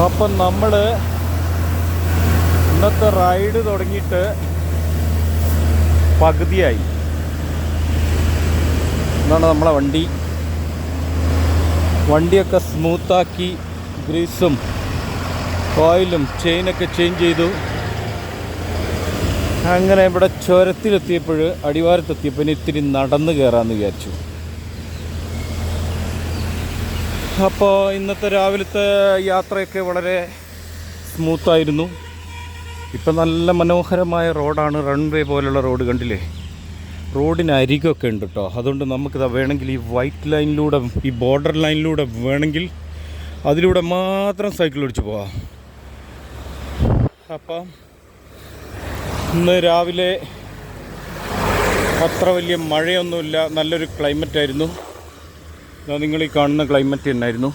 അപ്പം നമ്മൾ ഇന്നത്തെ റൈഡ് തുടങ്ങിയിട്ട് പകുതിയായി. ഇതാണ് നമ്മളെ വണ്ടിയൊക്കെ സ്മൂത്താക്കി ഗ്രീസും ഓയിലും ചെയിനൊക്കെ ചേഞ്ച് ചെയ്തു. അങ്ങനെ ഇവിടെ ചുരത്തിലെത്തിയപ്പോൾ അടിവാരത്തെത്തിയപ്പോൾ ഇനി ഇത്തിരി നടന്ന് കയറാമെന്ന് വിചാരിച്ചു. അപ്പോൾ ഇന്നത്തെ രാവിലത്തെ യാത്രയൊക്കെ വളരെ സ്മൂത്തായിരുന്നു. ഇപ്പം നല്ല മനോഹരമായ റോഡാണ്, റൺവേ പോലുള്ള റോഡ് കണ്ടില്ലേ. റോഡിന് അരികൊക്കെ ഉണ്ട് കേട്ടോ. അതുകൊണ്ട് നമുക്കിത് വേണമെങ്കിൽ ഈ വൈറ്റ് ലൈനിലൂടെ, ഈ ബോർഡർ ലൈനിലൂടെ വേണമെങ്കിൽ അതിലൂടെ മാത്രം സൈക്കിൾ ഓടിച്ച് പോവാം. അപ്പം ഇന്ന് രാവിലെ അത്ര വലിയ മഴയൊന്നുമില്ല, നല്ലൊരു ക്ലൈമറ്റായിരുന്നു. നിങ്ങൾ ഈ കാണുന്ന ക്ലൈമറ്റ് തന്നെയായിരുന്നു.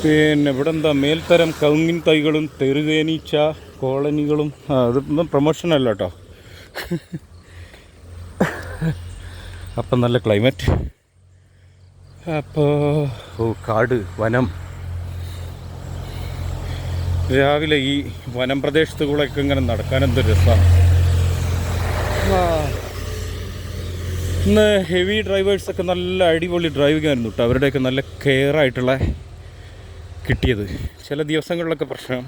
പിന്നെ ഇവിടെ എന്താ മേൽത്തരം കവുങ്ങിൻ തൈകളും തെറുതേനീച്ച കോളനികളും. അതൊന്നും പ്രൊമോഷനല്ല കേട്ടോ. അപ്പം നല്ല ക്ലൈമറ്റ്. അപ്പോൾ കാട്, വനം. രാവിലെ ഈ വനം പ്രദേശത്ത് കൂടെയൊക്കെ ഇങ്ങനെ നടക്കാനെന്തൊരു രസമാണ്. ഇന്ന് ഹെവി ഡ്രൈവേഴ്സൊക്കെ നല്ല അടിപൊളി ഡ്രൈവിംഗ് ആയിരുന്നു കേട്ടോ. അവരുടെയൊക്കെ നല്ല കെയർ ആയിട്ടുള്ള കിട്ടിയത്. ചില ദിവസങ്ങളിലൊക്കെ പ്രശ്നം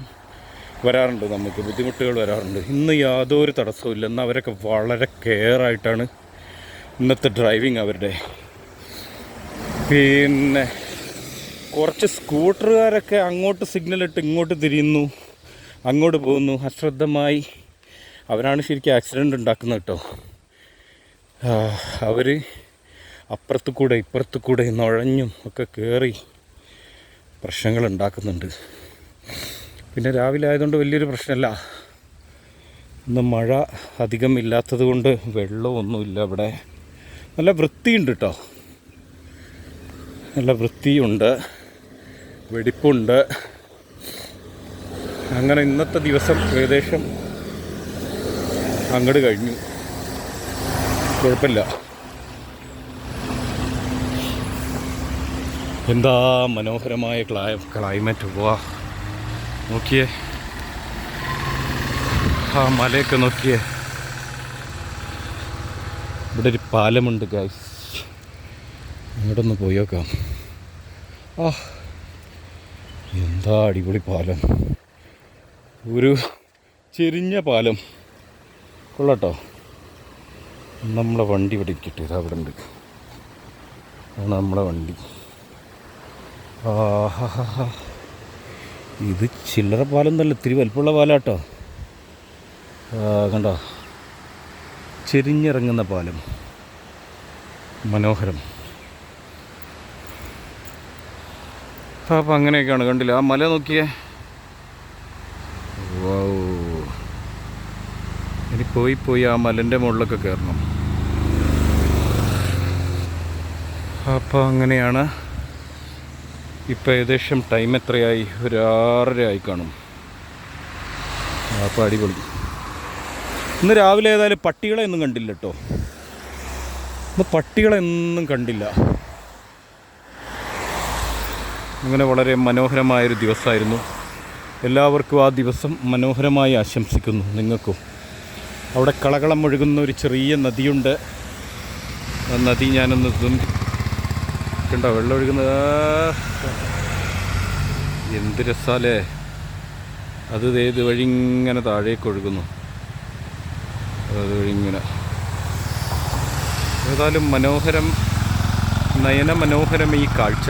വരാറുണ്ട്, നമുക്ക് ബുദ്ധിമുട്ടുകൾ വരാറുണ്ട്. ഇന്ന് യാതൊരു തടസ്സവും എന്നാൽ അവരൊക്കെ വളരെ കെയർ ആയിട്ടാണ് ഇന്നത്തെ ഡ്രൈവിങ് അവരുടെ. പിന്നെ കുറച്ച് സ്കൂട്ടറുകാരൊക്കെ അങ്ങോട്ട് സിഗ്നലിട്ട് ഇങ്ങോട്ട് തിരിയുന്നു, അങ്ങോട്ട് പോകുന്നു അശ്രദ്ധമായി. അവരാണ് ശരിക്കും ആക്സിഡൻ്റ് ഉണ്ടാക്കുന്നത് കേട്ടോ. അവർ അപ്പുറത്ത് കൂടെ ഇപ്പുറത്ത് കൂടെ നുഴഞ്ഞും ഒക്കെ കയറി പ്രശ്നങ്ങൾ ഉണ്ടാക്കുന്നുണ്ട്. പിന്നെ രാവിലെ ആയതുകൊണ്ട് വലിയൊരു പ്രശ്നമല്ല. ഇന്ന് മഴ അധികം ഇല്ലാത്തത് കൊണ്ട് വെള്ളമൊന്നുമില്ല ഇവിടെ. നല്ല വൃത്തിയുണ്ട് കേട്ടോ, നല്ല വൃത്തിയുണ്ട്, വെടിപ്പുണ്ട്. അങ്ങനെ ഇന്നത്തെ ദിവസം ഏകദേശം അങ്ങോട്ട് കഴിഞ്ഞു, കുഴപ്പമില്ല. എന്താ മനോഹരമായ ക്ലൈമറ്റ്. വാ, നോക്കിയേ ആ മലയൊക്കെ നോക്കിയേ. ഇവിടെ ഒരു പാലമുണ്ട് ഗൈസ്, അങ്ങോട്ടൊന്ന് പോയി നോക്കാം. എന്താ അടിപൊളി പാലം, ഒരു ചെരിഞ്ഞ പാലം, കൊള്ളാട്ടോ. നമ്മളെ വണ്ടി ഇവിടെ ഇരിക്കട്ടെ, ഇതാ അവിടെ ഉണ്ട്, ആണ് നമ്മളെ വണ്ടി. ഇത് ചില്ലറ പാലം തന്നെ, ഇത്തിരി വലിപ്പമുള്ള പാലാട്ടോ. കണ്ടോ, ചെരിഞ്ഞിറങ്ങുന്ന പാലം, മനോഹരം. അപ്പം അങ്ങനെയൊക്കെയാണ്, കണ്ടില്ല ആ മല നോക്കിയേ. വൗ, ഇനി പോയി ആ മലൻ്റെ മുകളിലൊക്കെ കയറണം. അപ്പോൾ അങ്ങനെയാണ്. ഇപ്പം ഏകദേശം ടൈം എത്രയായി? ഒരു 6:30 ആയി കാണും. അപ്പോൾ അടിപൊളി. ഇന്ന് രാവിലെ ഏതായാലും പട്ടികളെ ഒന്നും കണ്ടില്ല കേട്ടോ. ഇന്ന് പട്ടികളെയൊന്നും കണ്ടില്ല. അങ്ങനെ വളരെ മനോഹരമായൊരു ദിവസമായിരുന്നു. എല്ലാവർക്കും ആ ദിവസം മനോഹരമായി ആശംസിക്കുന്നു. നിങ്ങൾക്കും. അവിടെ കളകളം ഒഴുകുന്ന ഒരു ചെറിയ നദിയുണ്ട്. ആ നദി ഞാനൊന്ന് കണ്ടോ, വെള്ളം ഒഴുകുന്നത് എന്ത് രസാലേ. അത് ഏത് വഴി ഇങ്ങനെ താഴേക്ക് ഒഴുകുന്നു, അതുവഴി ഇങ്ങനെ. ഏതായാലും മനോഹരം, നയനമനോഹരം ഈ കാഴ്ച.